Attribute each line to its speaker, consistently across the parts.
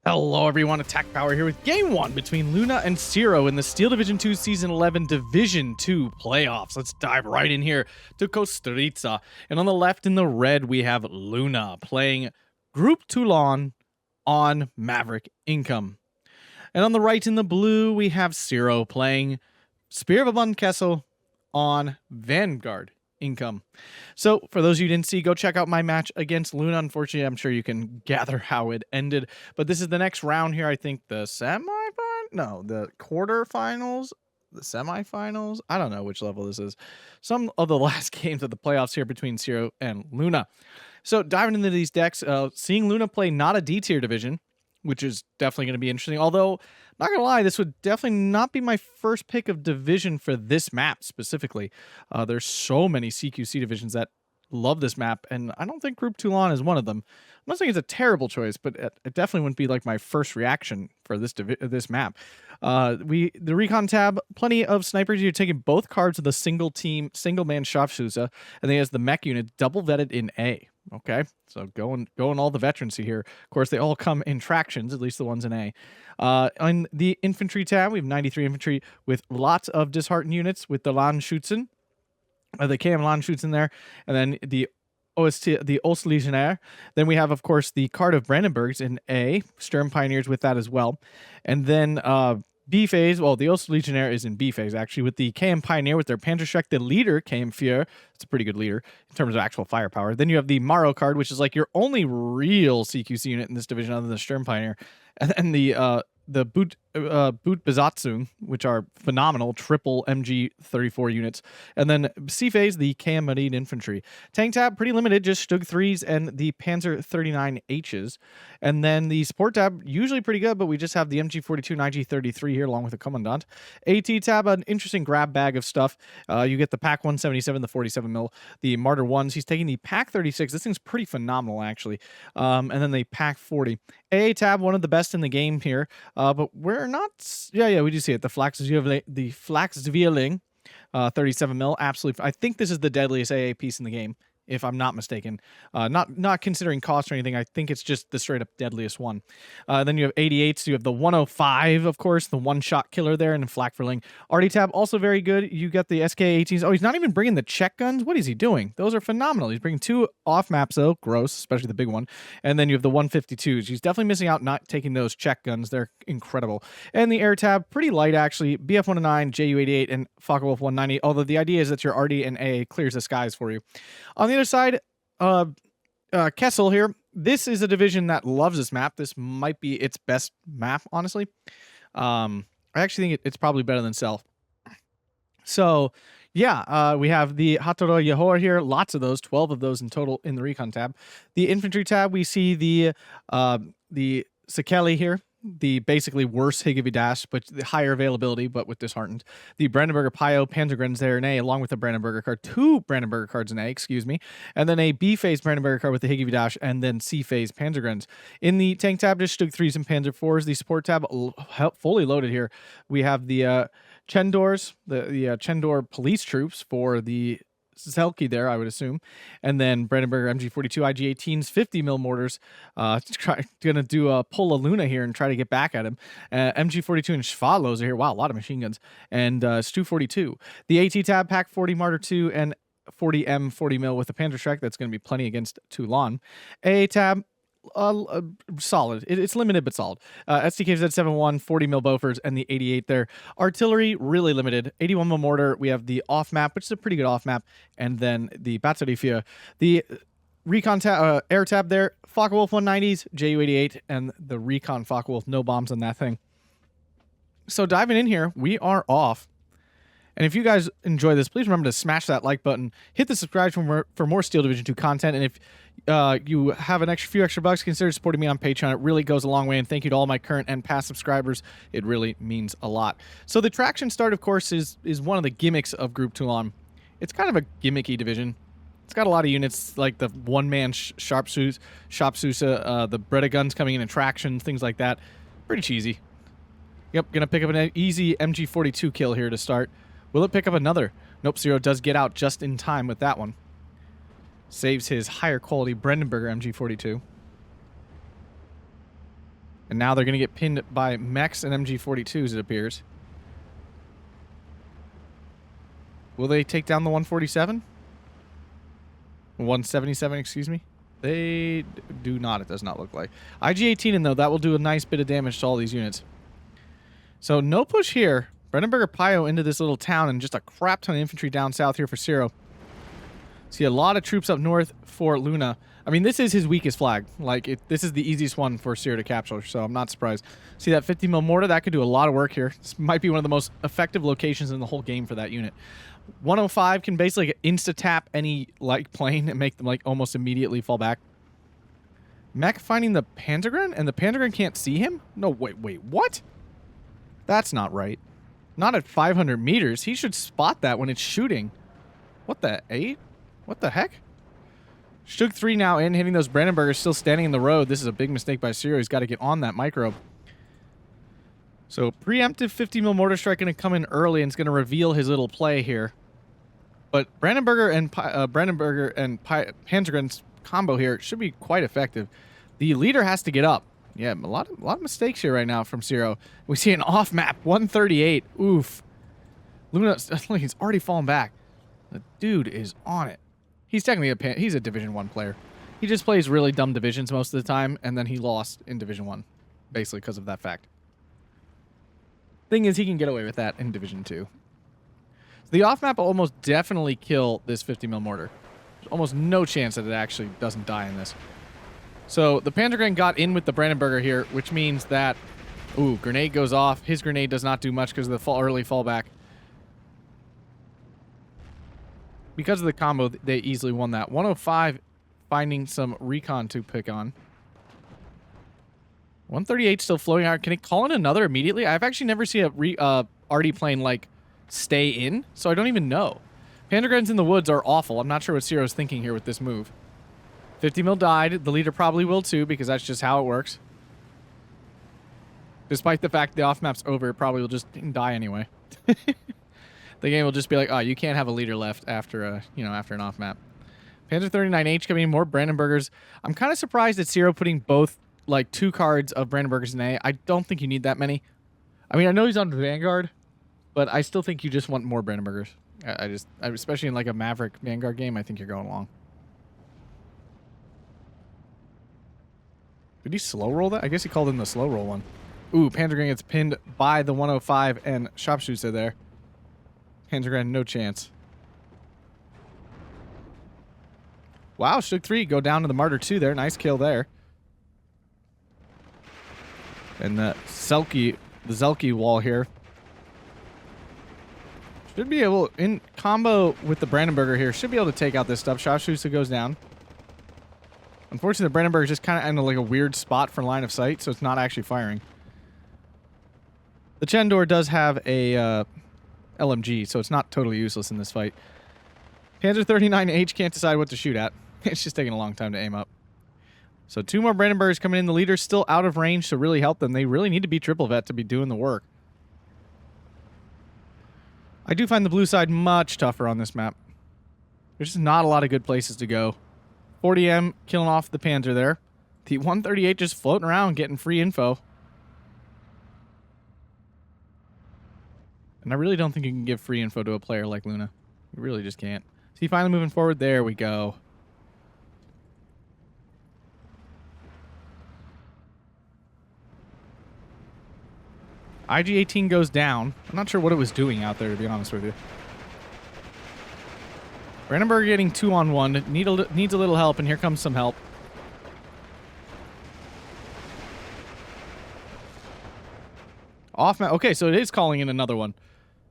Speaker 1: Hello everyone, Attack Power here with Game 1 between Luna and Ciro in the Steel Division 2 Season 11 Division 2 playoffs. Let's dive right in here to Kostritsa. And on the left in the red, we have Luna playing Group Toulon on Maverick Income. And on the right in the blue, we have Ciro playing Spear of Abundant Kessel on Vanguard Income. So for those of you who didn't see, go check out my match against Luna. Unfortunately, I'm sure you can gather how it ended, but this is the next round here. I think the the quarterfinals, the semifinals. I don't know which level this is. Some of the last games of the playoffs here between Ciro and Luna. So diving into these decks, seeing Luna play not a D tier division, which is definitely going to be interesting. Although, not going to lie, this would definitely not be my first pick of division for this map specifically. There's so many CQC divisions that love this map, and I don't think Group Toulon is one of them. I'm not saying it's a terrible choice, but it definitely wouldn't be like my first reaction for this map. The recon tab, plenty of snipers. You're taking both cards of the single man Kostritsa, and then he has the mech unit double vetted in A. Okay, so going all the veterans here. Of course, they all come in tractions, at least the ones in A. On the infantry tab, we have 93 infantry with lots of disheartened units with the Landschützen. The KM Landschützen there, and then the Ostlegionnaire. Then we have, of course, the card of Brandenburgs in A, Sturm Pioneers with that as well. And then B phase, well, the Ostlegionnaire is in B phase, actually, with the KM Pioneer with their Panzerschreck, the leader, KM Führer. It's a pretty good leader in terms of actual firepower. Then you have the Maro card, which is like your only real CQC unit in this division other than the Sturm Pioneer. And then the Boot Besatzung, which are phenomenal, triple MG34 units. And then C phase, the KM Marine Infantry. Tank tab, pretty limited, just Stug 3s and the Panzer 39Hs. And then the support tab, usually pretty good, but we just have the MG42 and IG33 here, along with the Commandant. AT tab, an interesting grab bag of stuff. You get the PAC 177, the 47mm, the Martyr 1s. He's taking the PAC 36. This thing's pretty phenomenal, actually. And then the PAC 40. AA tab, one of the best in the game here. But we're not. Yeah, we do see it. The Flakzwieling, 37mm. Absolutely. I think this is the deadliest AA piece in the game, if I'm not mistaken. Not considering cost or anything. I think it's just the straight up deadliest one. Then you have 88s. You have the 105, of course, the one-shot killer there, and Flakverling. ARTY tab, also very good. You got the SK-18s. Oh, he's not even bringing the Czech guns? What is he doing? Those are phenomenal. He's bringing two off-maps, though. Gross, especially the big one. And then you have the 152s. He's definitely missing out not taking those Czech guns. They're incredible. And the air tab, pretty light, actually. BF-109, JU-88, and Focke-Wulf 190. Although the idea is that your ARTY and A clears the skies for you. On the other side, Kessel here. This is a division that loves this map. This might be its best map, honestly. I actually think it's probably better than Self. So, yeah, we have the Hatoro Yahor here. Lots of those, 12 of those in total in the recon tab. The infantry tab, we see the Sekeli here. The basically worse Higgivy but the higher availability, but with disheartened. The Brandenburger Pio Panzergrens there in A, along with the Brandenburger card. Two Brandenburger cards in A, excuse me. And then a B phase Brandenburger card with the Higgivy and then C phase Panzergrens. In the tank tab, just Stug 3s and Panzer 4s. The support tab, fully loaded here. We have the Chendors, the Chendor police troops for the Selkie there, I would assume. And then Brandenburger MG42 IG-18s, 50mm mortars. Gonna do a pull a Luna here and try to get back at him. MG42 and Schwadlos are here. Wow, a lot of machine guns. And Stu-42. The AT tab, PAC 40, Martyr 2, and 40M 40mm with the Panzerschreck. That's going to be plenty against Toulon. AA tab, solid. It's limited but solid. SDK Z71, 40mm Bofors, and the 88 there. Artillery, really limited. 81mm mortar. We have the off map, which is a pretty good off map, and then the Batterie 4. The recon air tab there. Focke-Wulf 190s, JU-88, and the recon Focke-Wulf. No bombs on that thing. So diving in here, we are off. And if you guys enjoy this, please remember to smash that like button, hit the subscribe for more Steel Division 2 content, and if you have a few extra bucks, consider supporting me on Patreon. It really goes a long way, and thank you to all my current and past subscribers. It really means a lot. So the traction start, of course, is one of the gimmicks of Group Toulon. It's kind of a gimmicky division. It's got a lot of units like the one-man Sharpshooter, the Breda guns coming in traction, things like that. Pretty cheesy. Yep, gonna pick up an easy MG42 kill here to start. Will it pick up another? Nope, Ciro does get out just in time with that one. Saves his higher quality Brandenburger MG42. And now they're going to get pinned by mechs and MG42s, it appears. Will they take down the 147? 177, excuse me. They do not, it does not look like. IG-18, and though, that will do a nice bit of damage to all these units. So no push here. Brandenburger Pio into this little town, and just a crap ton of infantry down south here for Ciro. See a lot of troops up north for Luna. I mean, this is his weakest flag. Like, this is the easiest one for Ciro to capture, so I'm not surprised. See that 50 mil mortar? That could do a lot of work here. This might be one of the most effective locations in the whole game for that unit. 105 can basically insta-tap any light plane and make them, like, almost immediately fall back. Mech finding the Panzergren, and the Panzergren can't see him? No, wait, what? That's not right. Not at 500 meters. He should spot that when it's shooting. What the 8? What the heck? Shug 3 now in, hitting those Brandenburgers, still standing in the road. This is a big mistake by Ciro. He's got to get on that micro. So preemptive 50 mil mortar strike going to come in early, and it's going to reveal his little play here. But Brandenburger and Panzergren's combo here should be quite effective. The leader has to get up. Yeah, a lot of mistakes here right now from Ciro. We see an off map 138. Oof. Luna, he's already fallen back. The dude is on it. He's technically he's a Division 1 player. He just plays really dumb divisions most of the time, and then he lost in Division 1, basically because of that fact. Thing is, he can get away with that in Division 2. So the off-map will almost definitely kill this 50 mil mortar. There's almost no chance that it actually doesn't die in this. So the Panzergren got in with the Brandenburger here, which means that... Ooh, grenade goes off. His grenade does not do much because of the early fallback. Because of the combo, they easily won that. 105 finding some recon to pick on. 138 still floating out. Can it call in another immediately? I've actually never seen a ARTY plane, like, stay in, so I don't even know. Panzergrens in the woods are awful. I'm not sure what Ciro's thinking here with this move. 50 mil died. The leader probably will too, because that's just how it works. Despite the fact the off-map's over, it probably will just die anyway. The game will just be like, oh, you can't have a leader left after after an off-map. Panzer 39H coming in, more Brandenburgers. I'm kind of surprised at Ciro putting both, like, 2 cards of Brandenburgers in A. I don't think you need that many. I mean, I know he's on Vanguard, but I still think you just want more Brandenburgers. Especially in, like, a Maverick Vanguard game, I think you're going long. Did he slow roll that? I guess he called in the slow roll one. Ooh, Panzergren gets pinned by the 105 and Sharpshooter there. Panzergren, no chance. Wow, Shug 3 go down to the Martyr 2 there. Nice kill there. And the Zelki wall here. Should be able, in combo with the Brandenburger here, should be able to take out this stuff. Sharpshooter goes down. Unfortunately, the Brandenburger is just kind of in like a weird spot for line of sight, so it's not actually firing. The Chendor does have a LMG, so it's not totally useless in this fight. Panzer 39H can't decide what to shoot at. It's just taking a long time to aim up. So 2 more Brandenburgers coming in. The leader's still out of range to really help them. They really need to be triple vet to be doing the work. I do find the blue side much tougher on this map. There's just not a lot of good places to go. 40M killing off the Panzer there. The 138 just floating around getting free info. And I really don't think you can give free info to a player like Luna. You really just can't. See, finally moving forward. There we go. IG-18 goes down. I'm not sure what it was doing out there, to be honest with you. Brandenburg getting 2-on-1. Needs a little help, and here comes some help. Off map. Okay, so it is calling in another one.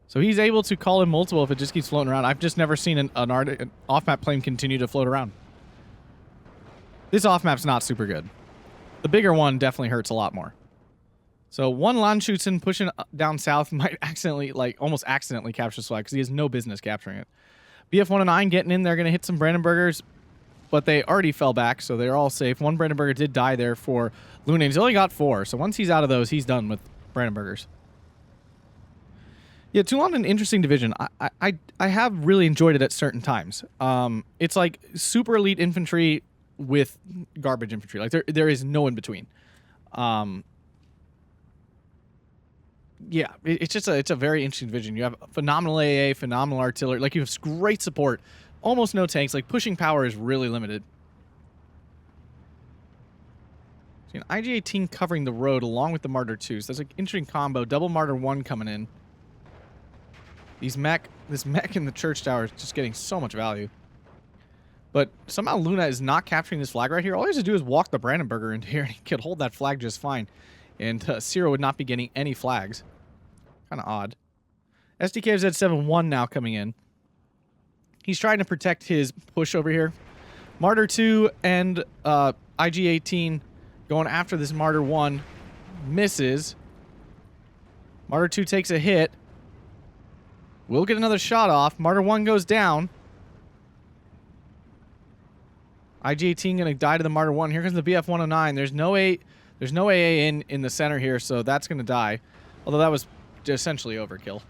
Speaker 1: So he's able to call in multiple if it just keeps floating around. I've just never seen an off-map plane continue to float around. This off-map's not super good. The bigger one definitely hurts a lot more. So one Landschützen pushing down south might accidentally, like, almost accidentally capture this flag because he has no business capturing it. BF-109 getting in. They're going to hit some Brandenburgers, but they already fell back, so they're all safe. One Brandenburger did die there for Luna. He's only got 4, so once he's out of those, he's done with Brandenburgers. Yeah, Toulon, an interesting division. I have really enjoyed it at certain times. It's like super elite infantry with garbage infantry. Like there is no in between. yeah, it's a very interesting division. You have phenomenal AA, phenomenal artillery. Like, you have great support, almost no tanks. Like, pushing power is really limited. So an IG-18 covering the road along with the Martyr 2. So that's an interesting combo. Double Martyr 1 coming in. This mech in the church tower is just getting so much value. But somehow Luna is not capturing this flag right here. All he has to do is walk the Brandenburger into here, and he could hold that flag just fine. And Ciro would not be getting any flags. Kind of odd. SDK of Z11 now coming in. He's trying to protect his push over here. Martyr 2 and IG-18 going after this Martyr 1. Misses. Martyr 2 takes a hit. We'll get another shot off. Martyr 1 goes down. IG-18 going to die to the Martyr 1. Here comes the BF-109. There's no AA in the center here, so that's going to die. Although that was essentially overkill.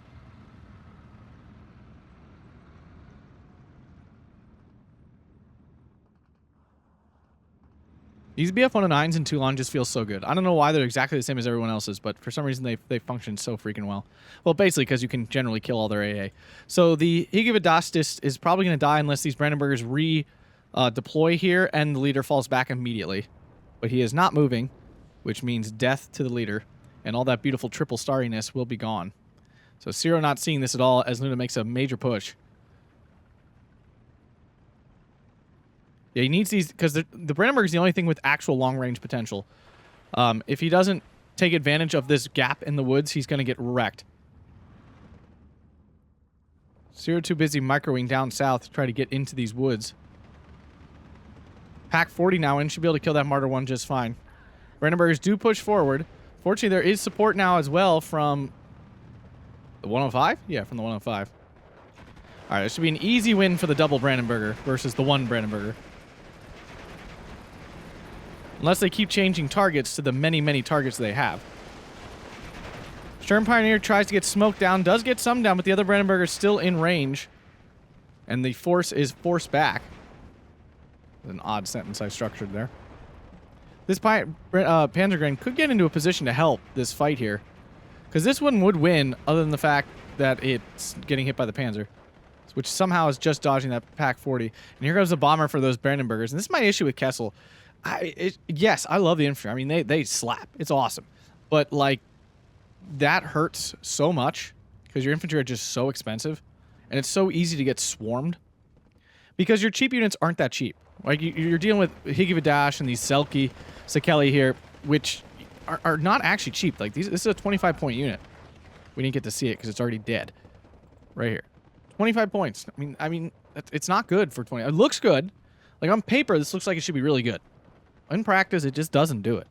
Speaker 1: These BF-109s in Toulon just feel so good. I don't know why they're exactly the same as everyone else's, but for some reason they function so freaking well. Well, basically because you can generally kill all their AA. So the Higivadastis is probably going to die unless these Brandenburgers deploy here and the leader falls back immediately. But he is not moving, which means death to the leader, and all that beautiful triple starriness will be gone. So Ciro not seeing this at all as Luna makes a major push. Yeah, he needs these, because the Brandenburg is the only thing with actual long-range potential. If he doesn't take advantage of this gap in the woods, he's going to get wrecked. Ciro too busy microwing down south to try to get into these woods. Pack 40 now in, should be able to kill that Martyr 1 just fine. Brandenburgers do push forward. Fortunately, there is support now as well from the 105? Yeah, from the 105. All right, this should be an easy win for the double Brandenburger versus the one Brandenburger. Unless they keep changing targets to the many, many targets they have. Sturm Pioneer tries to get smoked down, does get some down, but the other Brandenburger is still in range. And the force is forced back. An odd sentence I structured there. This Panzergrain could get into a position to help this fight here. Because this one would win, other than the fact that it's getting hit by the Panzer. Which somehow is just dodging that Pack 40. And here goes the bomber for those Brandenburgers. And this is my issue with Kessel. Yes, I love the infantry. I mean, they slap. It's awesome. But, like, that hurts so much because your infantry are just so expensive. And it's so easy to get swarmed. Because your cheap units aren't that cheap. Like, you're dealing with Higivadash and these Sekeli here, which are not actually cheap. Like, this is a 25-point unit. We didn't get to see it because it's already dead. Right here. 25 points. I mean, it's not good for 20. It looks good. Like, on paper, this looks like it should be really good. In practice, it just doesn't do it.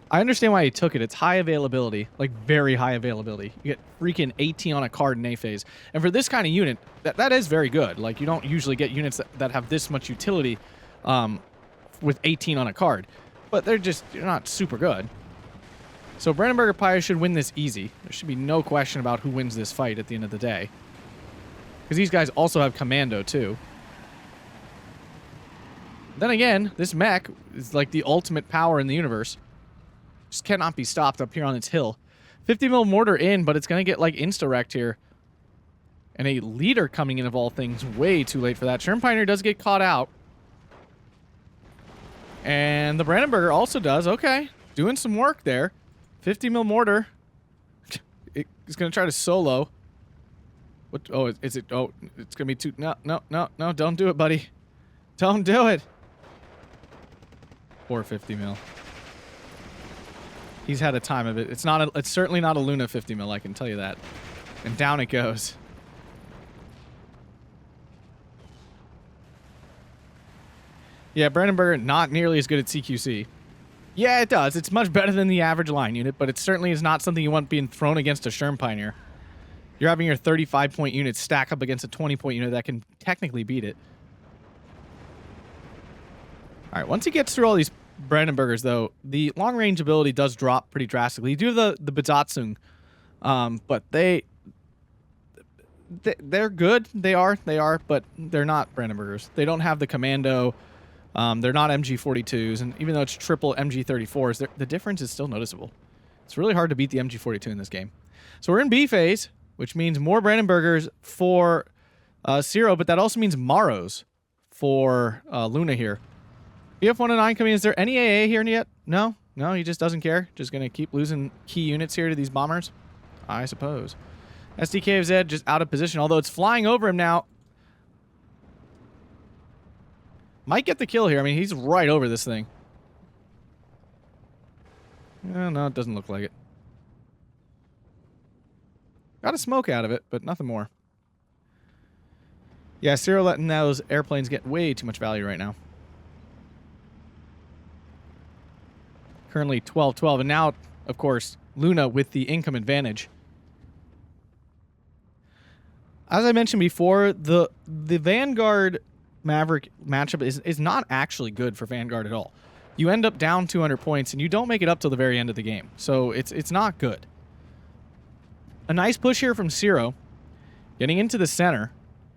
Speaker 1: I understand why he took it. It's high availability. Like, very high availability. You get freaking 18 on a card in A phase. And for this kind of unit, that is very good. Like, you don't usually get units that have this much utility with 18 on a card. But they're not super good. So Brandenburger Pyre should win this easy. There should be no question about who wins this fight at the end of the day. Because these guys also have commando, too. Then again, this mech is like the ultimate power in the universe. Just cannot be stopped up here on its hill. 50 mil mortar in, but it's going to get, like, insta-wrecked here. And a leader coming in, of all things, way too late for that. Sturm Pioneer does get caught out. And the Brandenburger also does. Okay, doing some work there. 50 mil mortar. It's going to try to solo. What? Oh, is it? Oh, it's going to be too... No, don't do it, buddy. Don't do it. 450 mil. He's had a time of it. It's certainly not a Luna 50 mil, I can tell you that. And down it goes. Yeah, Brandenburger not nearly as good at CQC. Yeah, it does. It's much better than the average line unit, but it certainly is not something you want being thrown against a Sturm Pioneer. You're having your 35-point unit stack up against a 20-point unit that can technically beat it. All right, once he gets through all these Brandenburgers, though, the long-range ability does drop pretty drastically. You do have the Besatzung, but they're good. They are, but they're not Brandenburgers. They don't have the commando. They're not MG42s, and even though it's triple MG34s, the difference is still noticeable. It's really hard to beat the MG42 in this game. So we're in B phase, which means more Brandenburgers for Ciro, but that also means Maros for Luna here. BF109 coming. Is there any AA here yet? No? No, he just doesn't care. Just going to keep losing key units here to these bombers, I suppose. SDK of Z just out of position, although it's flying over him now. Might get the kill here. I mean, he's right over this thing. No, it doesn't look like it. Got a smoke out of it, but nothing more. Yeah, Ciro letting those airplanes get way too much value right now. Currently 12-12, and now, of course, Luna with the income advantage. As I mentioned before, the Vanguard Maverick matchup is not actually good for Vanguard at all. You end up down 200 points, and you don't make it up till the very end of the game. So it's not good. A nice push here from Ciro. Getting into the center.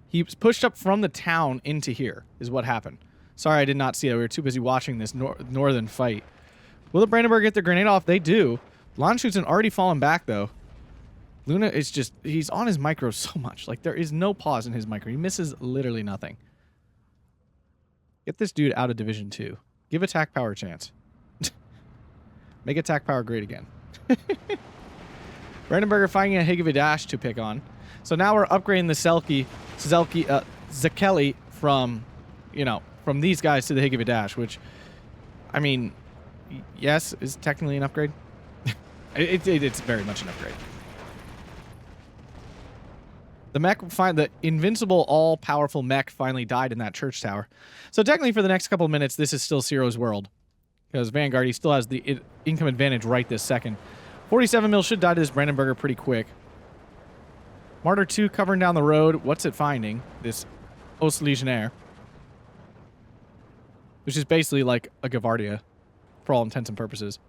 Speaker 1: He pushed up from the town into here, is what happened. Sorry, I did not see it. We were too busy watching this northern fight. Will the Brandenburg get their grenade off? They do. Landshut's already fallen back, though. Luna is just... He's on his micro so much. Like, there is no pause in his micro. He misses literally nothing. Get this dude out of Division 2. Give attack power a chance. Make attack power great again. Brandenburger finding a Higgividash to pick on. So now we're upgrading the Zekeli from, you know, from these guys to the Higgividash, which, I mean, yes, is technically an upgrade. It's very much an upgrade. The mech, the invincible, all-powerful mech finally died in that church tower. So technically for the next couple of minutes, this is still Ciro's world. Because Vanguard, he still has the income advantage right this second. 47 mil should die to this Brandenburger pretty quick. Martyr 2 covering down the road. What's it finding? This Ostlegionnaire. Which is basically like a Gavardia, for all intents and purposes.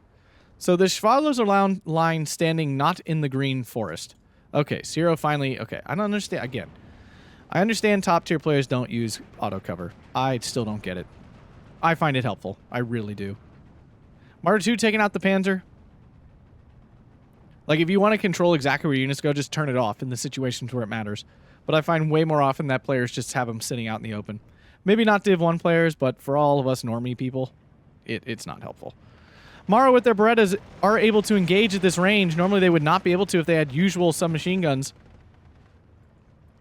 Speaker 1: So the Schwadloser line standing not in the green forest. Okay, Ciro finally... Okay, I don't understand... Again, I understand top-tier players don't use auto-cover. I still don't get it. I find it helpful. I really do. Martyr 2 taking out the Panzer. Like, if you want to control exactly where units go, just turn it off in the situations where it matters. But I find way more often that players just have them sitting out in the open. Maybe not Div 1 players, but for all of us normie people, it's not helpful. Mara with their Berettas are able to engage at this range. Normally they would not be able to if they had usual submachine guns.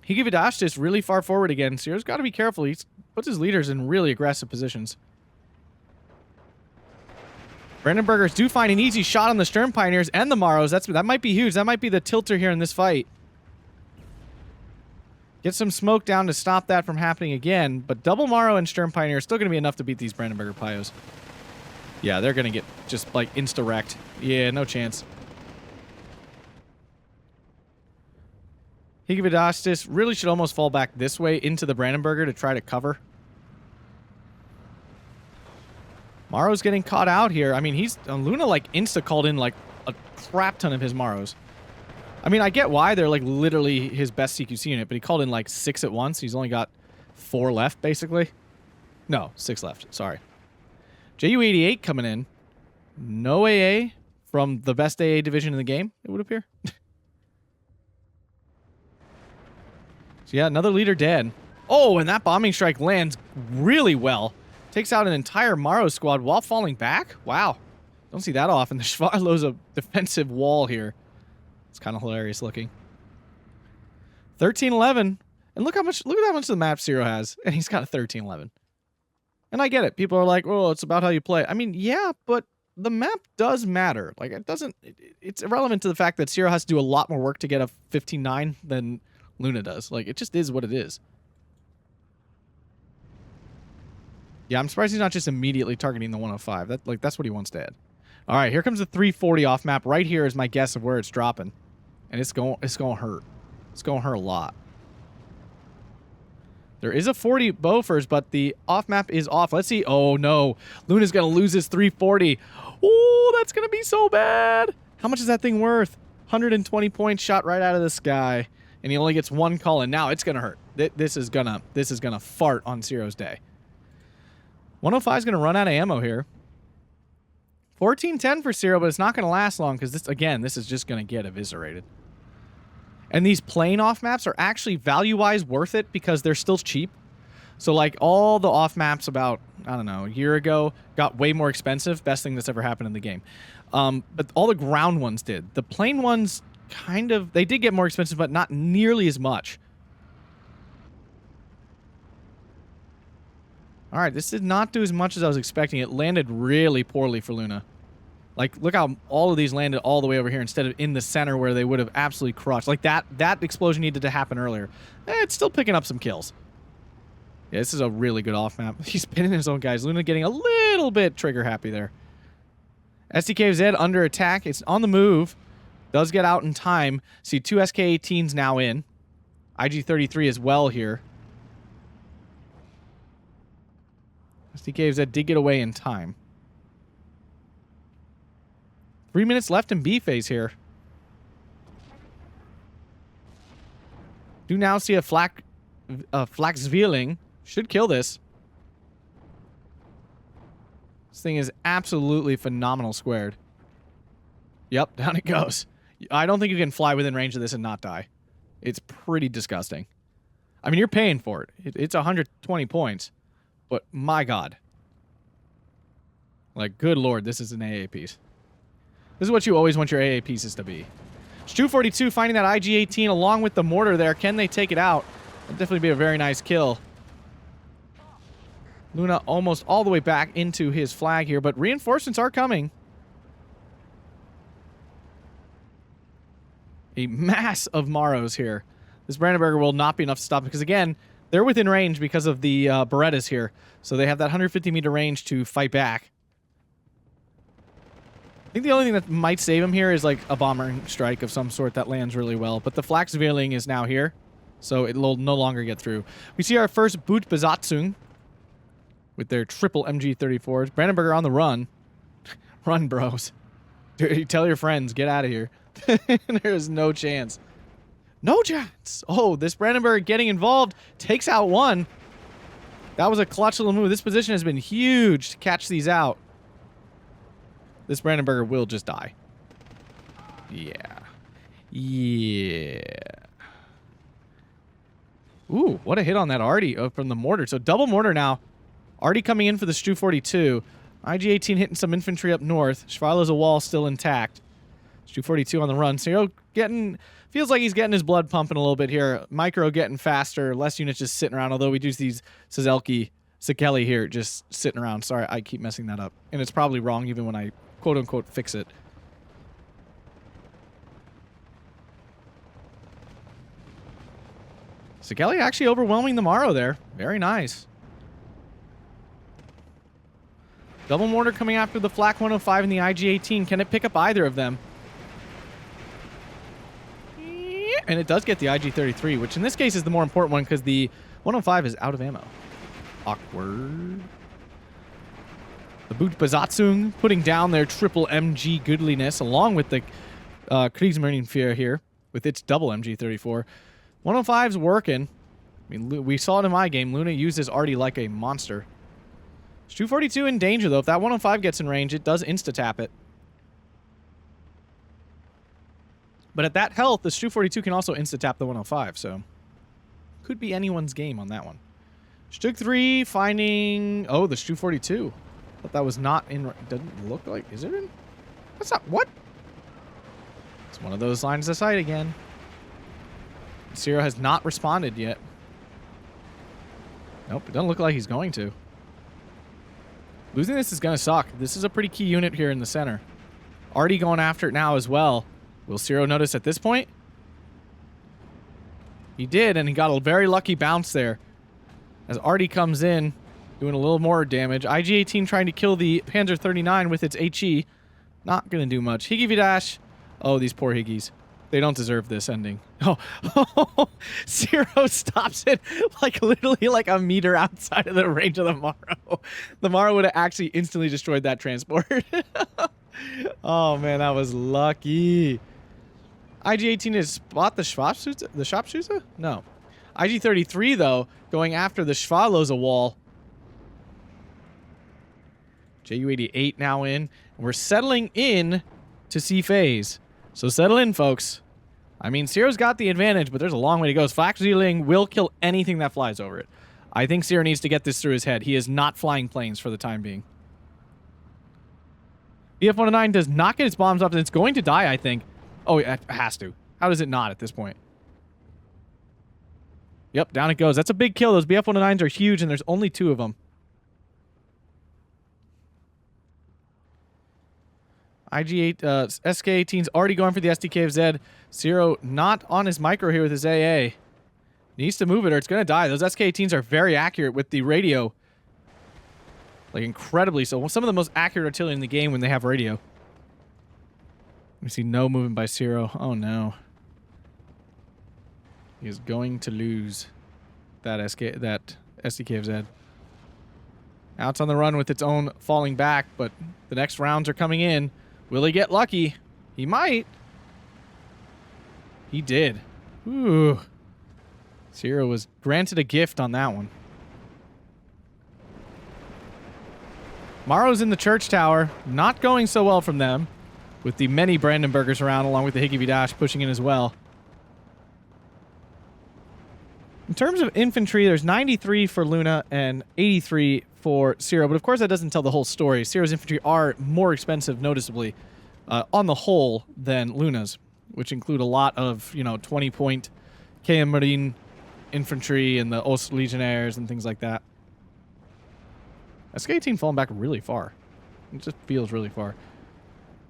Speaker 1: Higgividash just really far forward again. Ciro's got to be careful. He puts his leaders in really aggressive positions. Brandenburgers do find an easy shot on the Sturm Pioneers and the Maros. That might be huge. That might be the tilter here in this fight. Get some smoke down to stop that from happening again. But double Maro and Sturm Pioneer is still going to be enough to beat these Brandenburger Pios. Yeah, they're going to get just, like, insta-wrecked. Yeah, no chance. Higgividash really should almost fall back this way into the Brandenburger to try to cover. Maro's getting caught out here. I mean, Luna, like, insta-called in, like, a crap ton of his Maros. I mean, I get why. They're, like, literally his best CQC unit, but he called in, like, 6 at once. He's only got 4 left, basically. No, 6 left. Sorry. JU-88 coming in. No AA from the best AA division in the game, it would appear. So yeah, another leader dead. Oh, and that bombing strike lands really well. Takes out an entire Maro squad while falling back. Wow. Don't see that often. The Schwadlow's a defensive wall here. It's kind of hilarious looking. 13-11. And look at how much the map Ciro has. And he's got a 13-11. And I get it. People are like, oh, it's about how you play. I mean, yeah, but the map does matter. Like, it's irrelevant to the fact that Ciro has to do a lot more work to get a 15-9 than Luna does. Like, it just is what it is. Yeah, I'm surprised he's not just immediately targeting the 105. That's what he wants to add. All right, here comes the 340 off map. Right here is my guess of where it's dropping. And it's going to hurt. It's going to hurt a lot. There is a 40 Bofors, but the off-map is off. Let's see. Oh, no. Luna's going to lose his 340. Oh, that's going to be so bad. How much is that thing worth? 120 points shot right out of the sky. And he only gets 1 call, and now it's going to hurt. This is gonna fart on Ciro's day. 105 is going to run out of ammo here. 14-10 for Ciro, but it's not going to last long because this is just going to get eviscerated. And these plane off maps are actually value-wise worth it because they're still cheap. So like all the off maps about, I don't know, a year ago got way more expensive. Best thing that's ever happened in the game. But all the ground ones did. The plane ones they did get more expensive, but not nearly as much. All right, this did not do as much as I was expecting. It landed really poorly for Luna. Like, look how all of these landed all the way over here instead of in the center where they would have absolutely crushed. Like, that explosion needed to happen earlier. It's still picking up some kills. Yeah, this is a really good off-map. He's pinning his own guys. Luna getting a little bit trigger-happy there. SDKZ under attack. It's on the move. Does get out in time. See, 2 SK-18s now in. IG-33 as well here. SDKZ did get away in time. 3 minutes left in B phase here. Do now see a Flaxveiling. Should kill this. This thing is absolutely phenomenal squared. Yep, down it goes. I don't think you can fly within range of this and not die. It's pretty disgusting. I mean, you're paying for it. It's 120 points. But my god. Like, good lord, this is an AA piece. This is what you always want your AA pieces to be. Stu42 finding that IG-18 along with the mortar there. Can they take it out? That'd definitely be a very nice kill. Luna almost all the way back into his flag here, but reinforcements are coming. A mass of Maros here. This Brandenburger will not be enough to stop because, again, they're within range because of the Berettas here. So they have that 150-meter range to fight back. I think the only thing that might save him here is like a bombing strike of some sort that lands really well. But the Flaxveiling is now here, so it will no longer get through. We see our first Bootbesatzung with their triple MG34s. Brandenburger on the run. Run, bros. Dude, tell your friends, get out of here. There's no chance. No chance. Oh, this Brandenburger getting involved. Takes out one. That was a clutch little move. This position has been huge to catch these out. This Brandenburger will just die. Yeah. Yeah. Ooh, what a hit on that ARTY from the mortar. So double mortar now. ARTY coming in for the Stu-42. IG-18 hitting some infantry up north. Schweiler's a wall still intact. Stu-42 on the run. Ciro feels like he's getting his blood pumping a little bit here. Micro getting faster. Less units just sitting around. Although we do see Sekeli here just sitting around. Sorry, I keep messing that up. And it's probably wrong even when I quote-unquote fix it. Sekeli actually overwhelming the Maro there. Very nice. Double mortar coming after the Flak 105 and the IG-18. Can it pick up either of them? And it does get the IG-33, which in this case is the more important one because the 105 is out of ammo. Awkward. The Bootbesatzung putting down their triple MG goodliness along with the Kriegsmarinefeuer here with its double MG34. 105's working. I mean, we saw it in my game. Luna uses ARTY like a monster. Stu-42 in danger, though. If that 105 gets in range, it does insta-tap it. But at that health, the Stu-42 can also insta-tap the 105, so could be anyone's game on that one. Stug 3 finding... Oh, the Stu-42. Thought that was not in... Doesn't look like... Is it in? That's not... What? It's one of those lines of sight again. Ciro has not responded yet. Nope, it doesn't look like he's going to. Losing this is going to suck. This is a pretty key unit here in the center. ARTY going after it now as well. Will Ciro notice at this point? He did, and he got a very lucky bounce there. As ARTY comes in, doing a little more damage. IG-18 trying to kill the Panzer 39 with its HE. Not going to do much. Higgy Vidash. Oh, these poor Higgies. They don't deserve this ending. Oh, Ciro stops it like literally like a meter outside of the range of the Maro. The Maro would have actually instantly destroyed that transport. Oh, man, that was lucky. IG-18 is spot the Sharpshooter? No. IG-33, though, going after the Schwaloza wall. JU-88 now in. And we're settling in to see phase. So settle in, folks. I mean, Ciro's got the advantage, but there's a long way to go. Flak Zealing will kill anything that flies over it. I think Ciro needs to get this through his head. He is not flying planes for the time being. EF-109 does not get its bombs up, and it's going to die, I think. Oh, it has to. How does it not at this point? Yep, down it goes. That's a big kill. Those BF-109s are huge, and there's only 2 of them. IG-8, SK-18's already going for the SDK of Zed. Ciro not on his micro here with his AA. Needs to move it or it's going to die. Those SK-18s are very accurate with the radio. Like, incredibly so. Some of the most accurate artillery in the game when they have radio. We see no movement by Ciro. Oh, no. He is going to lose that SDK of Zed. Now it's on the run with its own falling back, but the next rounds are coming in. Will he get lucky? He might. He did. Ooh. Ciro was granted a gift on that one. Maro's in the church tower. Not going so well from them. With the many Brandenburgers around, along with the Higgy Dash pushing in as well. In terms of infantry, there's 93 for Luna and 83 for Ciro. But of course, that doesn't tell the whole story. Ciro's infantry are more expensive, noticeably, on the whole, than Luna's, which include a lot of, 20-point KM Marine infantry and the Ost Legionnaires and things like that. SK-18 falling back really far. It just feels really far.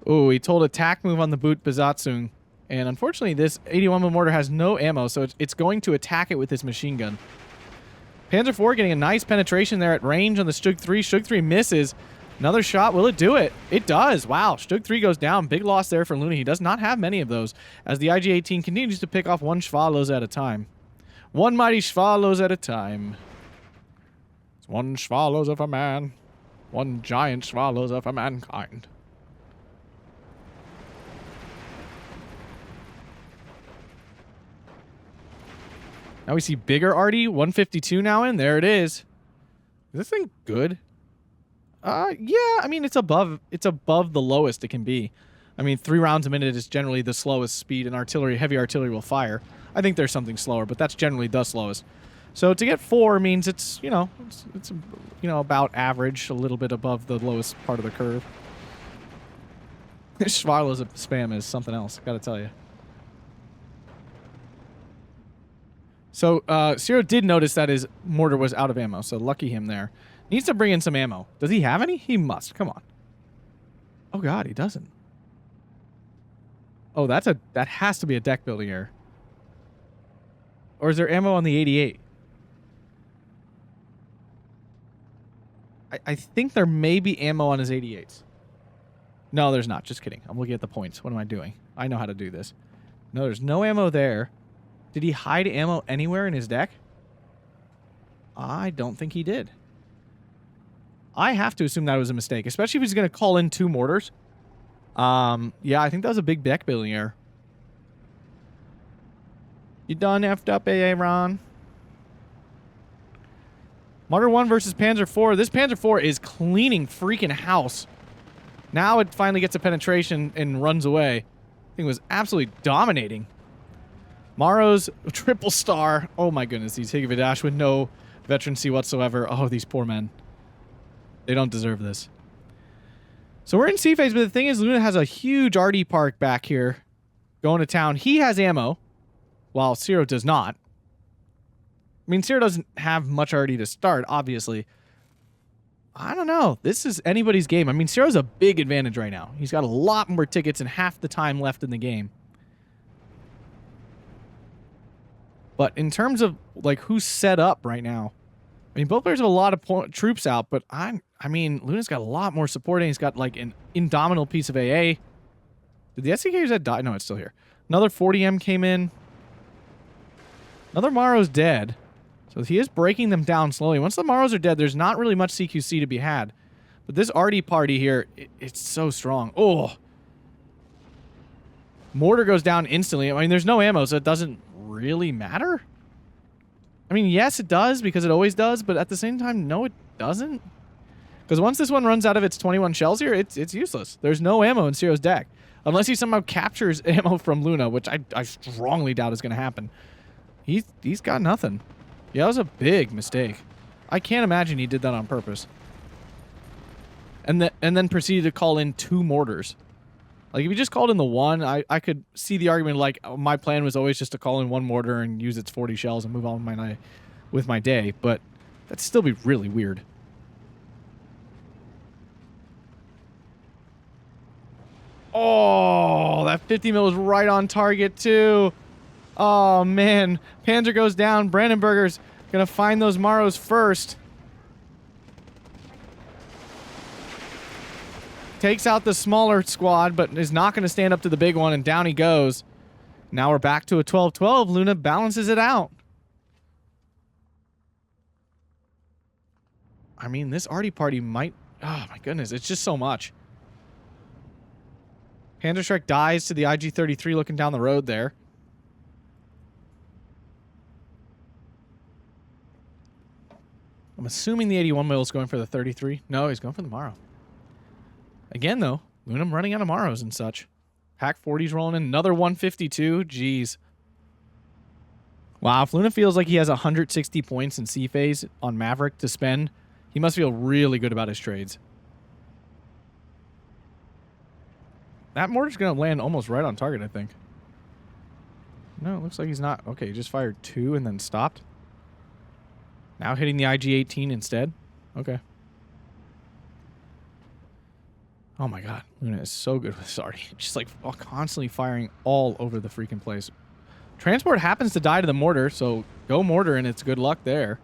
Speaker 1: Oh, he told attack move on the boot Besatzung. And unfortunately, this 81 mortar has no ammo, so it's going to attack it with this machine gun. Panzer IV getting a nice penetration there at range on the Stug 3. Stug 3 misses. Another shot. Will it do it? It does. Wow. Stug 3 goes down. Big loss there for Luna. He does not have many of those, as the IG-18 continues to pick off 1 Schwalos at a time. 1 mighty Schwalos at a time. It's 1 Schwalos of a man. 1 giant Schwalos of a mankind. Now we see bigger ARTY, 152 now in. There it is. Is this thing good? Yeah, I mean, it's above the lowest it can be. I mean, 3 rounds a minute is generally the slowest speed an heavy artillery will fire. I think there's something slower, but that's generally the slowest. So to get 4 means it's about average, a little bit above the lowest part of the curve. This Schwarlo's spam is something else, gotta tell you. So, Ciro did notice that his mortar was out of ammo, so lucky him there. Needs to bring in some ammo. Does he have any? He must. Come on. Oh, God, he doesn't. Oh, that has to be a deck building error. Or is there ammo on the 88? I think there may be ammo on his 88s. No, there's not. Just kidding. I'm looking at the points. What am I doing? I know how to do this. No, there's no ammo there. Did he hide ammo anywhere in his deck? I don't think he did. I have to assume that was a mistake, especially if he's going to call in 2 mortars. Yeah, I think that was a big deck building error. You done effed up, AA Ron? Martyr 1 versus Panzer 4. This Panzer 4 is cleaning freaking house. Now it finally gets a penetration and runs away. I think it was absolutely dominating. Maro's triple star. Oh my goodness, these Higgy with no veterancy whatsoever. Oh, these poor men. They don't deserve this. So we're in C phase, but the thing is, Luna has a huge ARTY park back here going to town. He has ammo, while Ciro does not. I mean, Ciro doesn't have much ARTY to start, obviously. I don't know. This is anybody's game. I mean, Ciro's a big advantage right now. He's got a lot more tickets and half the time left in the game. But in terms of, like, who's set up right now, I mean, both players have a lot of troops out, but I mean, Luna's got a lot more supporting. He's got, like, an indomitable piece of AA. Did the SDKs die? No, it's still here. Another 40M came in. Another Maro's dead. So he is breaking them down slowly. Once the Maros are dead, there's not really much CQC to be had. But this ARTY party here, it's so strong. Oh! Mortar goes down instantly. I mean, there's no ammo, so it doesn't really matter? I mean, yes, it does, because it always does, but at the same time, no, it doesn't. Because once this one runs out of its 21 shells here, it's useless. There's no ammo in Ciro's deck. Unless he somehow captures ammo from Luna, which I strongly doubt is going to happen. He's got nothing. Yeah, that was a big mistake. I can't imagine he did that on purpose. And then proceeded to call in 2 mortars. Like, if he just called in the 1, I could see the argument, like, my plan was always just to call in 1 mortar and use its 40 shells and move on with my day. But that'd still be really weird. Oh, that 50 mil was right on target, too. Oh, man. Panzer goes down. Brandenburger's going to find those Maros first. Takes out the smaller squad, but is not going to stand up to the big one, and down he goes. Now we're back to a 12-12. Luna balances it out. I mean, this ARTY party might... Oh, my goodness. It's just so much. Panzerschreck dies to the IG-33 looking down the road there. I'm assuming the 81 mil is going for the 33. No, he's going for the Maro. Again, though, Luna running out of Maros and such. Pack 40's rolling in. Another 152. Jeez. Wow, if Luna feels like he has 160 points in C phase on Maverick to spend, he must feel really good about his trades. That mortar's going to land almost right on target, I think. No, it looks like he's not. Okay, he just fired 2 and then stopped. Now hitting the IG-18 instead. Okay. Oh my god. Luna is so good with this ARTY. Just like constantly firing all over the freaking place. Transport happens to die to the mortar, so go mortar and it's good luck there.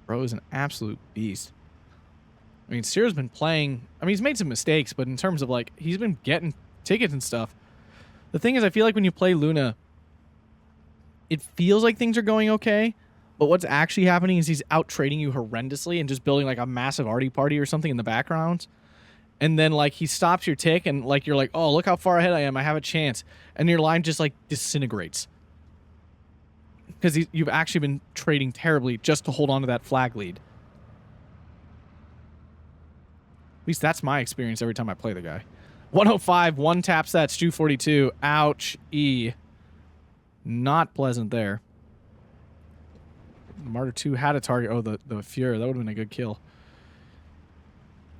Speaker 1: Bro is an absolute beast. I mean, Ciro's been playing... I mean, he's made some mistakes, but in terms of, like, he's been getting tickets and stuff. The thing is, I feel like when you play Luna, it feels like things are going okay, but what's actually happening is he's out-trading you horrendously and just building, like, a massive ARTY party or something in the background. And then, like, he stops your tick and, like, you're like, oh, look how far ahead I am. I have a chance. And your line just, like, disintegrates. Because you've actually been trading terribly just to hold on to that flag lead. At least that's my experience every time I play the guy. 105, 1 taps that, Stu 42. Ouch. E. Not pleasant there. Martyr 2 had a target. Oh, the Fuhrer. That would have been a good kill.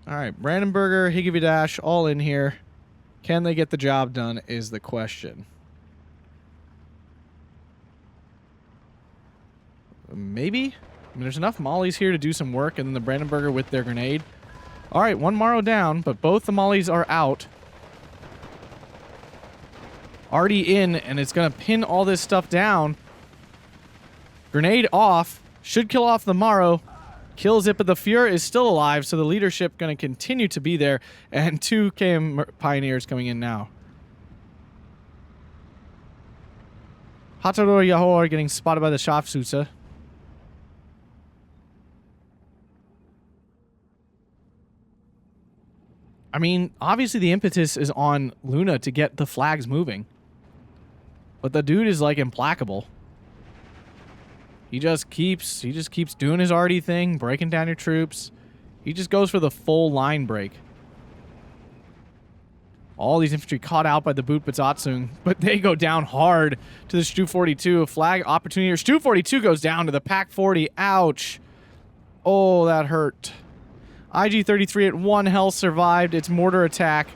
Speaker 1: All right, Brandenburger, Higgy all in here. Can they get the job done is the question. Maybe? I mean, there's enough mollies here to do some work, and then the Brandenburger with their grenade. All right, 1 Maro down, but both the mollies are out. ARTY in, and it's going to pin all this stuff down. Grenade off. Should kill off the Maro. Kills it, but the Fuhrer is still alive, so the leadership going to continue to be there. And 2 KM Pioneers coming in now. Hataro Yahor getting spotted by the Scharfschütze. I mean, obviously the impetus is on Luna to get the flags moving. But the dude is, like, implacable. He just keeps doing his ARTY thing, breaking down your troops. He just goes for the full line break. All these infantry caught out by the Bootbesatzung, but they go down hard to the Stu 42. A flag opportunity here. Stu 42 goes down to the Pack 40. Ouch. Oh, that hurt. IG-33 at 1 health survived its mortar attack.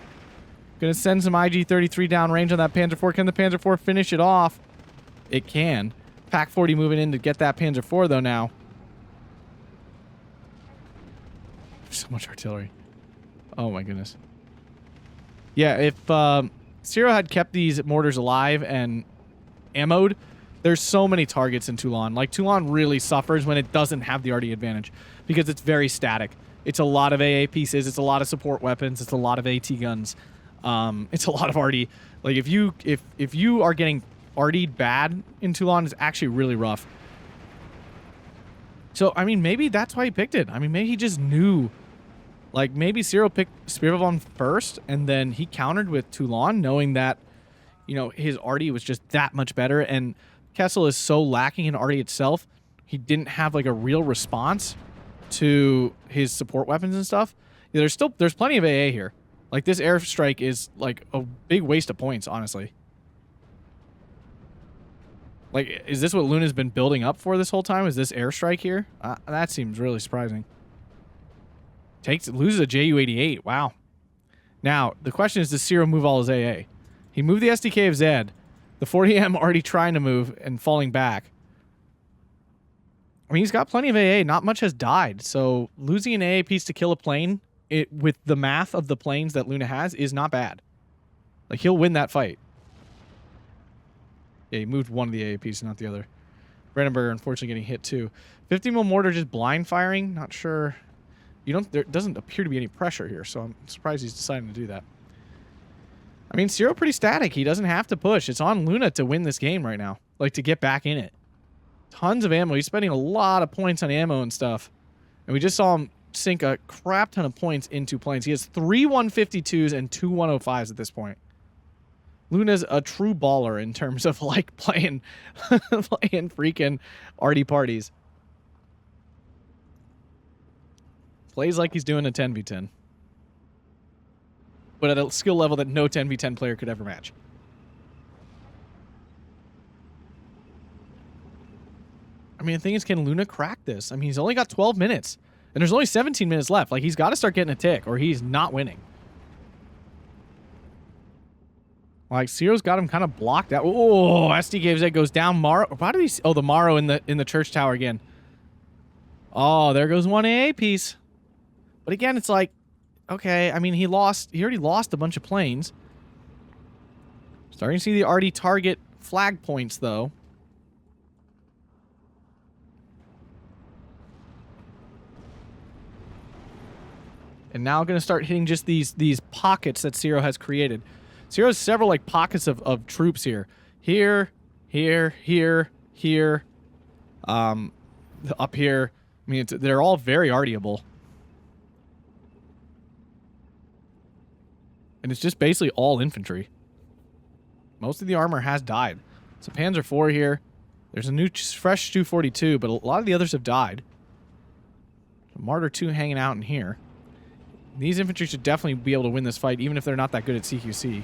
Speaker 1: Gonna send some IG-33 down range on that Panzer IV. Can the Panzer IV finish it off? It can. Pack 40 moving in to get that Panzer IV, though, now. So much artillery. Oh, my goodness. Yeah, if Ciro had kept these mortars alive and ammoed, there's so many targets in Toulon. Like, Toulon really suffers when it doesn't have the ARTY advantage because it's very static. It's a lot of AA pieces. It's a lot of support weapons. It's a lot of AT guns. It's a lot of ARTY. Like, if you are getting ARTY'd bad in Toulon, it's actually really rough. So, I mean, maybe that's why he picked it. I mean, maybe he just knew. Like, maybe Ciro picked Spearwolf first, and then he countered with Toulon, knowing that, you know, his ARTY was just that much better. And Kessel is so lacking in ARTY itself, he didn't have like a real response to his support weapons and stuff. Yeah, there's plenty of AA here. Like, this airstrike is like a big waste of points, honestly. Like, is this what Luna's been building up for this whole time? Is this airstrike here? That seems really surprising. Loses a JU-88. Wow. Now, the question is, does Ciro move all his AA? He moved the SDK of Zed. The 40M already trying to move and falling back. I mean, he's got plenty of AA. Not much has died. So losing an AA piece to kill a plane with the math of the planes that Luna has is not bad. Like, he'll win that fight. Yeah, he moved one of the AA pieces, not the other. Brandenburger, unfortunately, getting hit too. 50 mm mortar just blind firing. Not sure. There doesn't appear to be any pressure here, so I'm surprised he's deciding to do that. I mean, Ciro pretty static. He doesn't have to push. It's on Luna to win this game right now. Like, to get back in it. Tons of ammo. He's spending a lot of points on ammo and stuff. And we just saw him sink a crap ton of points into planes. He has 3 152s and 2 105s at this point. Luna's a true baller in terms of, like, playing freaking ARTY parties. Plays like he's doing a 10v10. But at a skill level that no 10v10 player could ever match. I mean, the thing is, can Luna crack this? I mean, he's only got 12 minutes. And there's only 17 minutes left. Like, he's got to start getting a tick, or he's not winning. Like, Ciro's got him kind of blocked out. Oh, SDK goes down. Morrow. Why did he? Oh, the Morrow in the church tower again. Oh, there goes one AA piece. But again, it's like, okay, I mean, he already lost a bunch of planes. Starting to see the ARTY target flag points, though. And now going to start hitting just these pockets that Ciro has created. Ciro has several, like, pockets of troops here. Here, here, here, here. Up here. I mean, they're all very ARTYable. And it's just basically all infantry. Most of the armor has died. So Panzer IV here. There's a new fresh Stu-42, but a lot of the others have died. So Martyr 2 hanging out in here. These infantry should definitely be able to win this fight, even if they're not that good at CQC.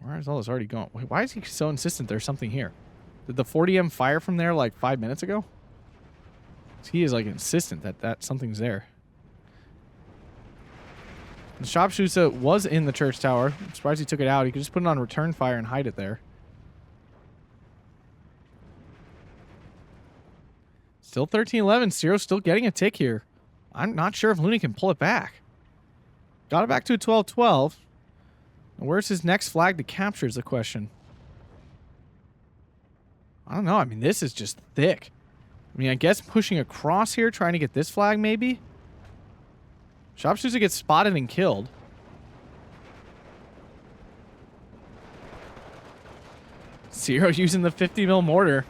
Speaker 1: Where is all this already going? Wait, why is he so insistent there's something here? Did the 40M fire from there like 5 minutes ago? He is like insistent that something's there. The sharpshooter was in the church tower. I'm surprised he took it out. He could just put it on return fire and hide it there. Still 13-11. Ciro's still getting a tick here. I'm not sure if Luna can pull it back. Got it back to a 12-12. Where's his next flag to capture is the question. I don't know. I mean, this is just thick. I mean, I guess pushing across here, trying to get this flag maybe? Sharpshooter gets spotted and killed. Ciro using the 50 mm mortar.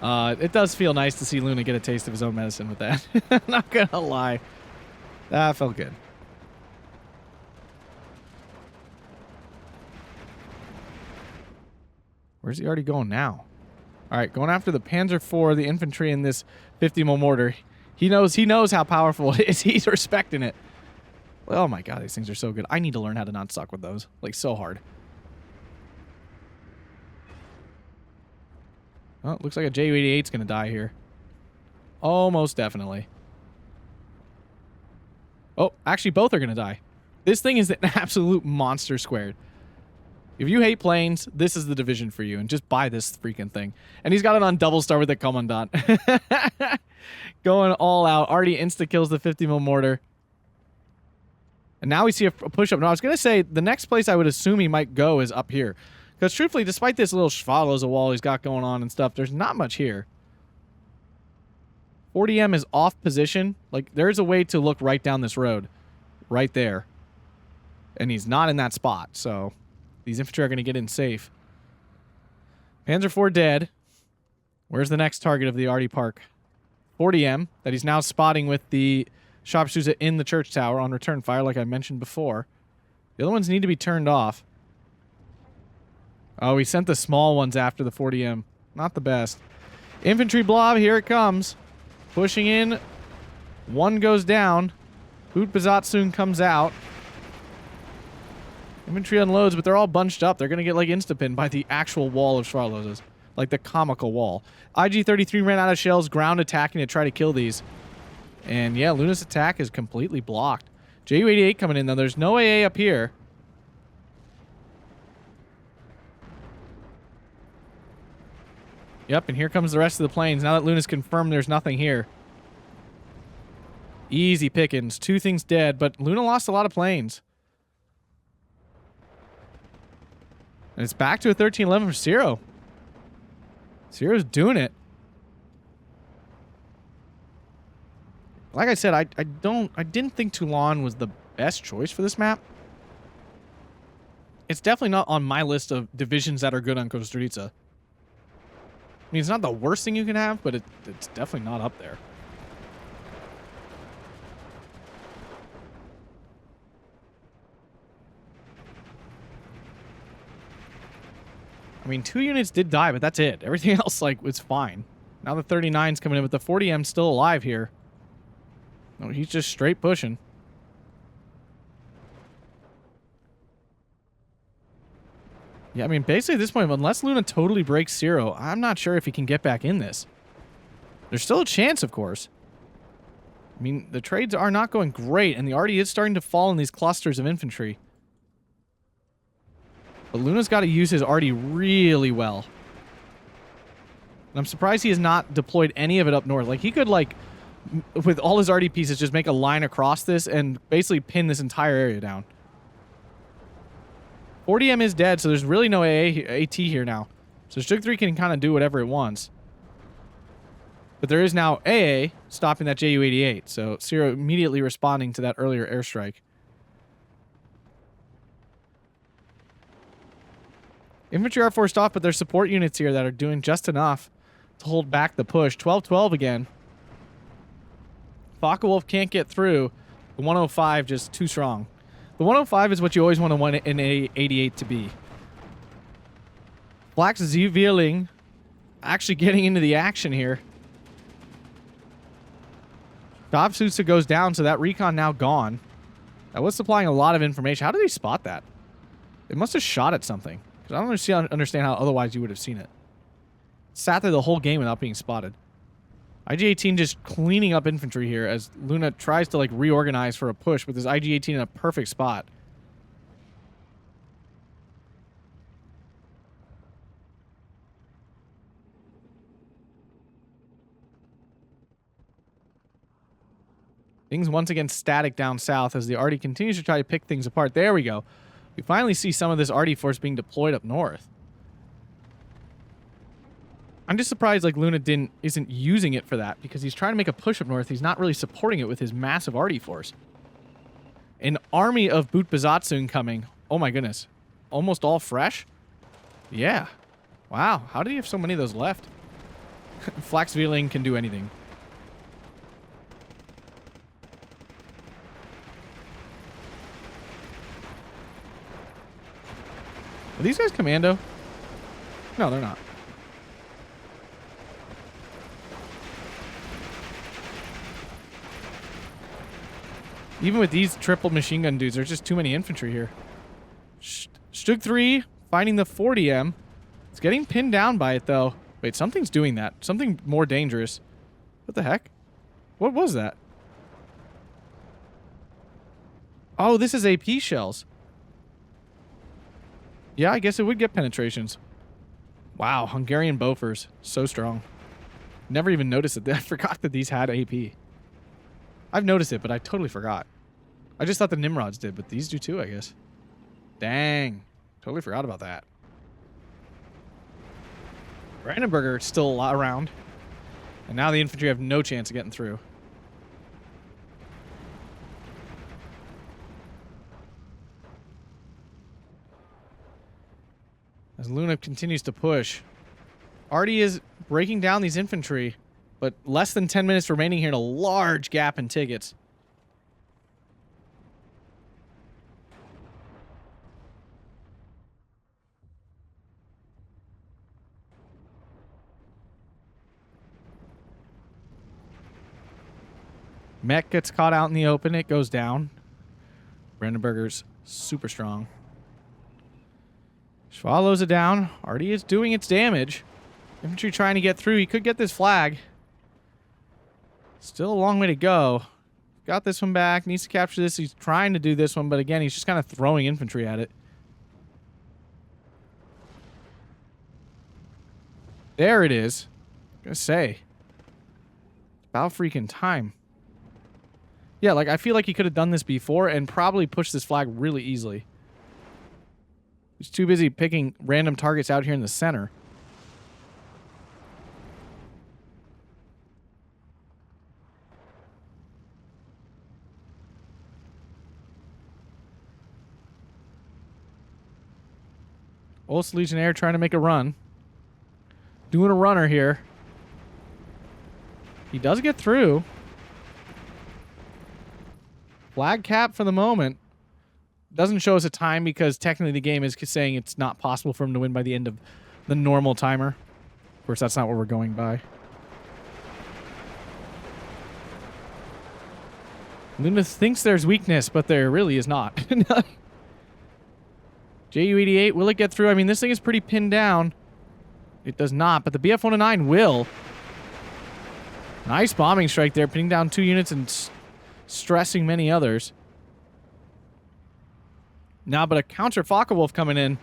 Speaker 1: It does feel nice to see Luna get a taste of his own medicine with that. Not gonna lie. That felt good. Where's he already going now? All right, going after the Panzer IV, the infantry in this 50 mm mortar. He knows how powerful it is. He's respecting it. Oh my god, these things are so good. I need to learn how to not suck with those. Like, so hard. Oh, it looks like a Ju-88's going to die here. Almost definitely. Oh, actually, both are going to die. This thing is an absolute monster squared. If you hate planes, this is the division for you. And just buy this freaking thing. And he's got it on double star with the Commandant. Going all out. Already insta-kills the 50 mm mortar. And now we see a push-up. Now, I was going to say, the next place I would assume he might go is up here. Because, truthfully, despite this little schvalos of wall he's got going on and stuff, there's not much here. 40M is off position. Like, there's a way to look right down this road. Right there. And he's not in that spot, so these infantry are going to get in safe. Panzer IV dead. Where's the next target of the ARTY Park? 40M that he's now spotting with the sharpshooter in the church tower on return fire, like I mentioned before. The other ones need to be turned off. Oh, he sent the small ones after the 40M. Not the best. Infantry blob, here it comes. Pushing in. One goes down. Boot Bazatsun comes out. Infantry unloads, but they're all bunched up. They're going to get, like, insta-pinned by the actual wall of Schwarloses. Like the comical wall. IG-33 ran out of shells, ground attacking to try to kill these. And, yeah, Luna's attack is completely blocked. Ju-88 coming in, though. There's no AA up here. Yep, and here comes the rest of the planes. Now that Luna's confirmed there's nothing here. Easy pickings. 2 things dead, but Luna lost a lot of planes. And it's back to a 13-11 for Ciro. Ciro's doing it. Like I said, I didn't think Toulon was the best choice for this map. It's definitely not on my list of divisions that are good on Kostritsa. I mean, it's not the worst thing you can have, but it's definitely not up there. I mean, 2 units did die, but that's it. Everything else, like, was fine. Now the 39's coming in, but the 40M's still alive here. No, he's just straight pushing. Yeah, I mean, basically at this point, unless Luna totally breaks Ciro, I'm not sure if he can get back in this. There's still a chance, of course. I mean, the trades are not going great, and the ARTY is starting to fall in these clusters of infantry. But Luna's got to use his ARTY really well. And I'm surprised he has not deployed any of it up north. Like, he could, like, with all his ARTY pieces, just make a line across this and basically pin this entire area down. 40M is dead, so there's really no AT here now. So Stug 3 can kind of do whatever it wants. But there is now AA stopping that Ju-88, so Ciro immediately responding to that earlier airstrike. Infantry are forced off, but there's support units here that are doing just enough to hold back the push. 12-12 again. Focke-Wulf can't get through. The 105 just too strong. The 105 is what you always want an 88 to be. Flax Zwilling actually getting into the action here. Kostritsa goes down, so that recon now gone. That was supplying a lot of information. How did he spot that? It must have shot at something. Because I don't understand how otherwise you would have seen it. Sat there the whole game without being spotted. IG-18 just cleaning up infantry here as Luna tries to, like, reorganize for a push with his IG-18 in a perfect spot. Things once again static down south as the ARTY continues to try to pick things apart. There we go. We finally see some of this ARTY force being deployed up north. I'm just surprised like Luna isn't using it for that because he's trying to make a push up north. He's not really supporting it with his massive ARTY force. An army of Boot Bazatsun coming. Oh my goodness. Almost all fresh? Yeah. Wow. How do you have so many of those left? Flaxveiling can do anything. Are these guys commando? No, they're not. Even with these triple machine gun dudes, there's just too many infantry here. Stug 3 finding the 40M. It's getting pinned down by it, though. Wait, something's doing that. Something more dangerous. What the heck? What was that? Oh, this is AP shells. Yeah, I guess it would get penetrations. Wow, Hungarian Bofors. So strong. Never even noticed it. I forgot that these had AP. I've noticed it, but I totally forgot. I just thought the Nimrods did, but these do too, I guess. Dang. Totally forgot about that. Brandenburger still around. And now the infantry have no chance of getting through. As Luna continues to push. ARTY is breaking down these infantry. But less than 10 minutes remaining here and a large gap in tickets. Mech gets caught out in the open. It goes down. Brandenburger's super strong. Follows it down. ARTY is doing its damage. Infantry trying to get through. He could get this flag. Still a long way to go. Got this one back. Needs to capture this. He's trying to do this one, but again, he's just kind of throwing infantry at it. There it is. I'm gonna say. About freaking time. Yeah, like, I feel like he could have done this before and probably pushed this flag really easily. He's too busy picking random targets out here in the center. Ost Legionnaire trying to make a run. Doing a runner here. He does get through. Flag cap for the moment. Doesn't show us a time because technically the game is saying it's not possible for him to win by the end of the normal timer. Of course, that's not what we're going by. Luna thinks there's weakness, but there really is not. JU-88, will it get through? I mean, this thing is pretty pinned down. It does not, but the BF-109 will. Nice bombing strike there, pinning down 2 units and stressing many others. Now, but a counter Focke-Wulf coming in,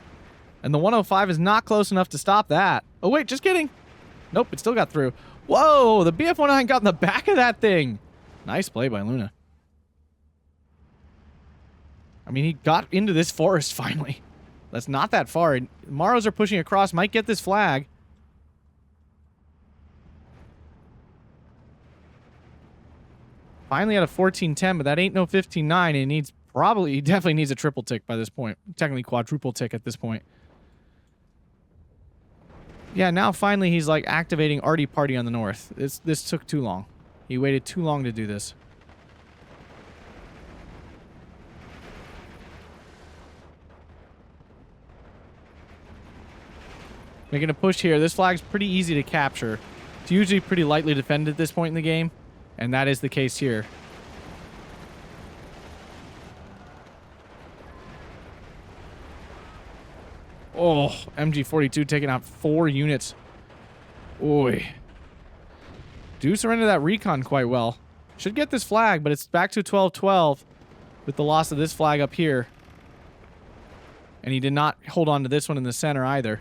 Speaker 1: and the 105 is not close enough to stop that. Oh, wait, just kidding. Nope, it still got through. Whoa, the BF-109 got in the back of that thing. Nice play by Luna. I mean, he got into this forest finally. That's not that far. Maros are pushing across, might get this flag. Finally at a 14-10, but that ain't no 15-9. It needs he definitely needs a triple tick by this point. Technically quadruple tick at this point. Yeah, now finally he's like activating ARTY party on the north. This took too long. He waited too long to do this. Making a push here. This flag's pretty easy to capture. It's usually pretty lightly defended at this point in the game, and that is the case here. Oh, MG42 taking out 4 units. Oy. Do surrender that recon quite well. Should get this flag, but it's back to 12-12 with the loss of this flag up here. And he did not hold on to this one in the center either.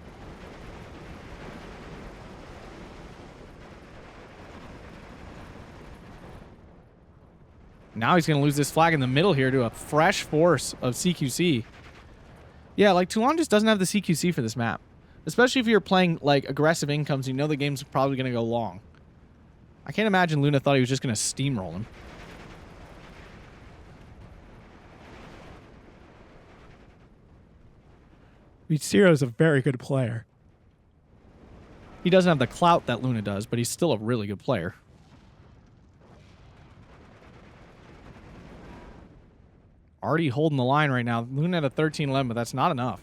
Speaker 1: Now he's going to lose this flag in the middle here to a fresh force of CQC. Yeah, like, Toulon just doesn't have the CQC for this map. Especially if you're playing, like, aggressive incomes, you know the game's probably going to go long. I can't imagine Luna thought he was just going to steamroll him. Ciro's a very good player. He doesn't have the clout that Luna does, but he's still a really good player. ARTY holding the line right now. Luna at a 13-11, but that's not enough.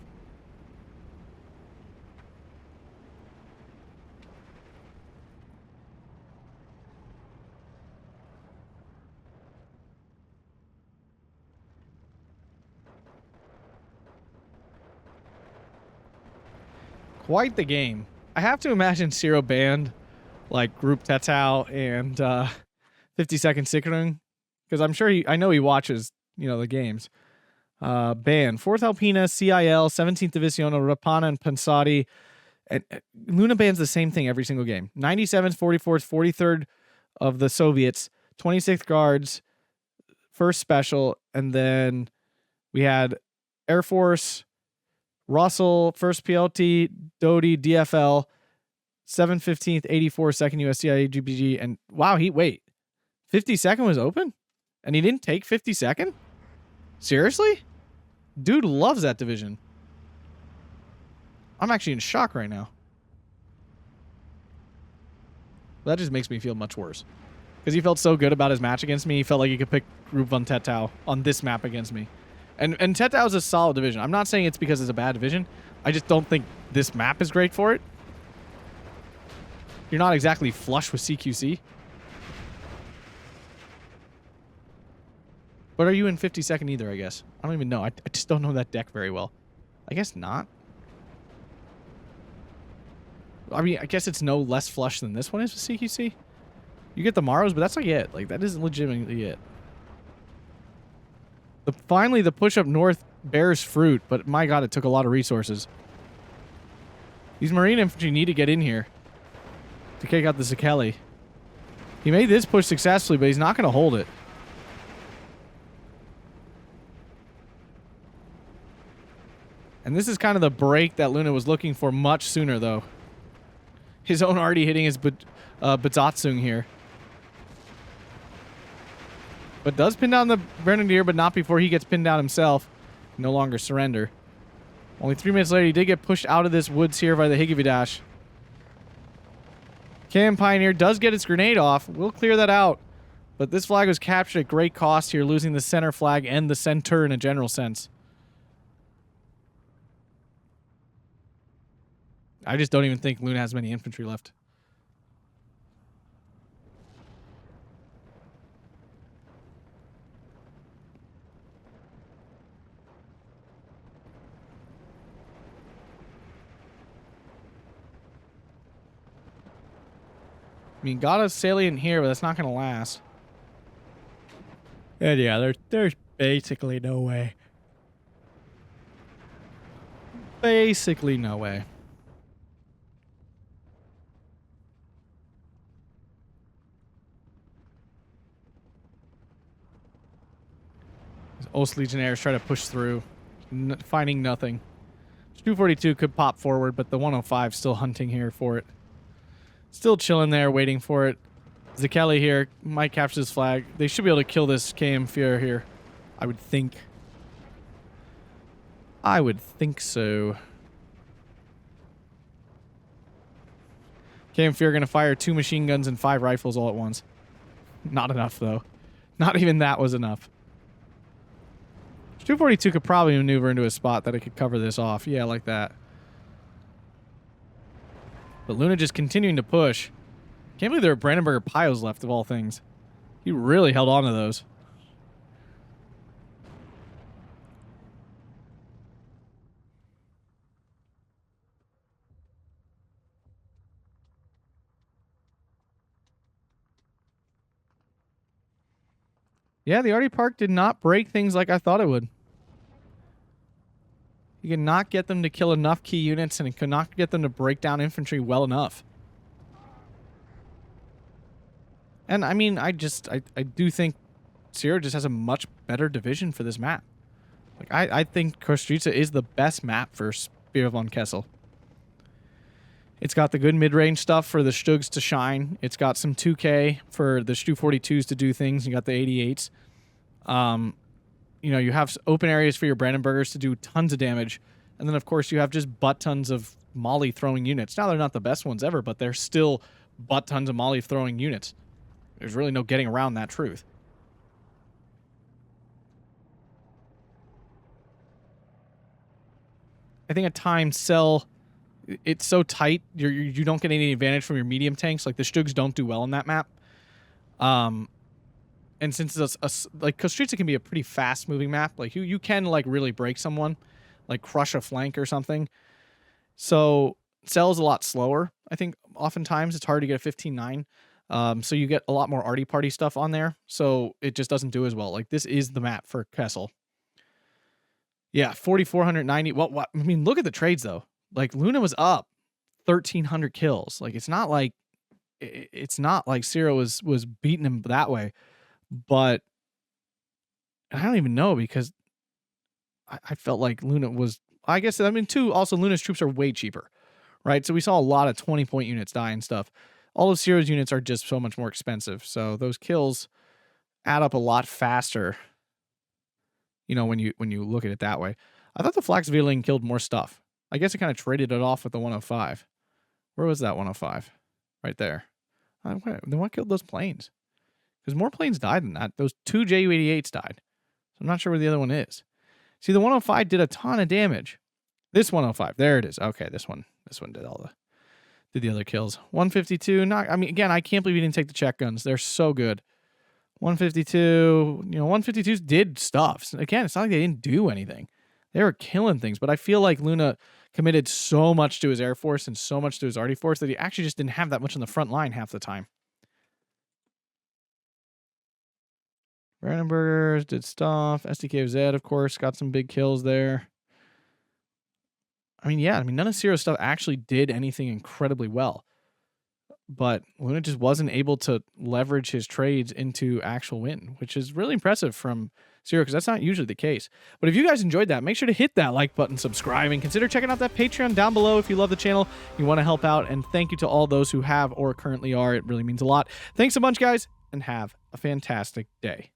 Speaker 1: Quite the game. I have to imagine Ciro banned like Group Toulon and 50-second Sicherung, because I'm sure I know he watches, you know, the games. Ban 4th Alpina, CIL, 17th Divisione, Rapana, and Pensati. And Luna bans the same thing every single game. 97th, 44th, 43rd of the Soviets, 26th Guards, 1st Special, and then we had Air Force, Russell, 1st PLT, Doty, DFL, 715th, 84, 2nd USCIA, GPG, and wow, wait. 52nd was open? And he didn't take 52nd? Seriously? Dude loves that division. I'm actually in shock right now. That just makes me feel much worse. Because he felt so good about his match against me, he felt like he could pick Group von Tettau on this map against me. And Tettau is a solid division. I'm not saying it's because it's a bad division. I just don't think this map is great for it. You're not exactly flush with CQC. But are you in 52nd either, I guess? I don't even know. I just don't know that deck very well. I guess not. I mean, I guess it's no less flush than this one is with CQC. You get the Maros, but that's not it. Like, that isn't legitimately it. Finally, the push up north bears fruit, but my god, it took a lot of resources. These Marine infantry need to get in here to kick out the Sekeli. He made this push successfully, but he's not going to hold it. And this is kind of the break that Luna was looking for much sooner, though. His own ARTY hitting his Besatzung here. But does pin down the Grenadier, but not before he gets pinned down himself. No longer surrender. Only 3 minutes later, he did get pushed out of this woods here by the Higividash. KM Pioneer does get its grenade off. We'll clear that out. But this flag was captured at great cost here, losing the center flag and the center in a general sense. I just don't even think Luna has many infantry left. I mean, got a salient here, but that's not going to last. And yeah, there's basically no way. Basically no way. Ost Legionnaires try to push through, finding nothing. 242 could pop forward, but the 105 still hunting here for it. Still chilling there, waiting for it. Sekeli here might capture this flag. They should be able to kill this KM Fear here, I would think. I would think so. KM Fear going to fire 2 machine guns and 5 rifles all at once. Not enough, though. Not even that was enough. 242 could probably maneuver into a spot that it could cover this off. Yeah, like that. But Luna just continuing to push. Can't believe there are Brandenburger Pios left, of all things. He really held on to those. Yeah, the ARTY Park did not break things like I thought it would. You could not get them to kill enough key units, and it could not get them to break down infantry well enough. And I mean, I do think Ciro just has a much better division for this map. Like, I think Kostritsa is the best map for Spear von Kessel. It's got the good mid-range stuff for the Stugs to shine. It's got some 2K for the Stu-42s to do things. You got the 88s. You know, you have open areas for your Brandenburgers to do tons of damage. And then, of course, you have just butt tons of Molly throwing units. Now, they're not the best ones ever, but they're still butt tons of Molly throwing units. There's really no getting around that truth. I think at times Cell, it's so tight, you don't get any advantage from your medium tanks. Like, the Stugs don't do well on that map. And since it's like, Kostritsa can be a pretty fast-moving map. Like, you can, like, really break someone. Like, crush a flank or something. So, Cell's a lot slower. I think oftentimes it's hard to get a 15-9. So you get a lot more ARTY party stuff on there. So it just doesn't do as well. Like, this is the map for Kessel. Yeah, 4,490. What? I mean, look at the trades, though. Like, Luna was up 1,300 kills. Like, it's not like Ciro was beating him that way. But I don't even know, because I felt like Luna was, I guess, I mean, too, also Luna's troops are way cheaper, right? So we saw a lot of 20-point units die and stuff. All of Ciro's units are just so much more expensive. So those kills add up a lot faster, you know, when you look at it that way. I thought the Flaxveiling killed more stuff. I guess it kind of traded it off with the 105. Where was that 105? Right there. Then what killed those planes? Because more planes died than that. Those 2 Ju-88s died. So I'm not sure where the other one is. See, the 105 did a ton of damage. This 105, there it is. Okay, this one did the other kills. 152, again, I can't believe he didn't take the check guns. They're so good. 152, 152s did stuff. Again, it's not like they didn't do anything. They were killing things, but I feel like Luna committed so much to his Air Force and so much to his ARTY Force that he actually just didn't have that much on the front line half the time. Brandenburgers did stuff. SDKZ, of course, got some big kills there. None of Ciro's stuff actually did anything incredibly well. But Luna just wasn't able to leverage his trades into actual win, which is really impressive from Ciro, because that's not usually the case. But if you guys enjoyed that, make sure to hit that like button, subscribe, and consider checking out that Patreon down below if you love the channel, you want to help out. And thank you to all those who have or currently are. It really means a lot. Thanks a bunch, guys, and have a fantastic day.